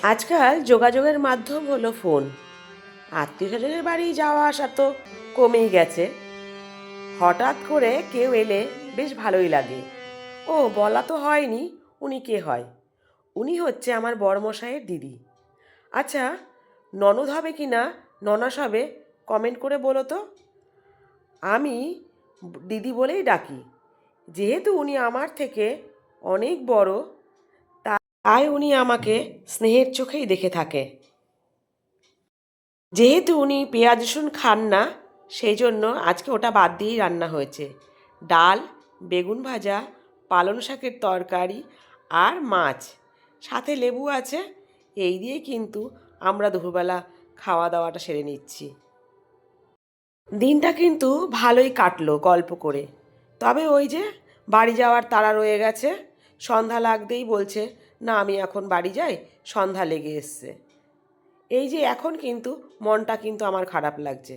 আজকাল যোগাযোগের মাধ্যম হলো ফোন। আত্মীয় স্বজনের বাড়ি যাওয়া আসা তো কমেই গেছে। হঠাৎ করে কেউ এলে বেশ ভালোই লাগে। ও বলা তো হয়নি, উনি কে হয়? উনি হচ্ছে আমার বড়মশাইয়ের দিদি। আচ্ছা, ননদ হবে কি না ননাস হবে, কমেন্ট করে বলো তো। আমি দিদি বলেই ডাকি, যেহেতু উনি আমার থেকে অনেক বড়, তাই উনি আমাকে স্নেহের চোখেই দেখে থাকে। যেহেতু উনি পেঁয়াজ রসুন খান না, সেই জন্য আজকে ওটা বাদ দিয়েই রান্না হয়েছে। ডাল, বেগুন ভাজা, পালং শাকের তরকারি আর মাছ, সাথে লেবু আছে। এই দিয়ে কিন্তু আমরা দুপুরবেলা খাওয়া দাওয়াটা সেরে নিচ্ছি। দিনটা কিন্তু ভালোই কাটলো গল্প করে। তবে ওই যে বাড়ি যাওয়ার তাড়া রয়ে গেছে। সন্ধ্যা লাগতেই বলছে, না আমি এখন বাড়ি যাই, সন্ধ্যা লেগে এসছে। এই যে এখন কিন্তু মনটা কিন্তু আমার খারাপ লাগছে।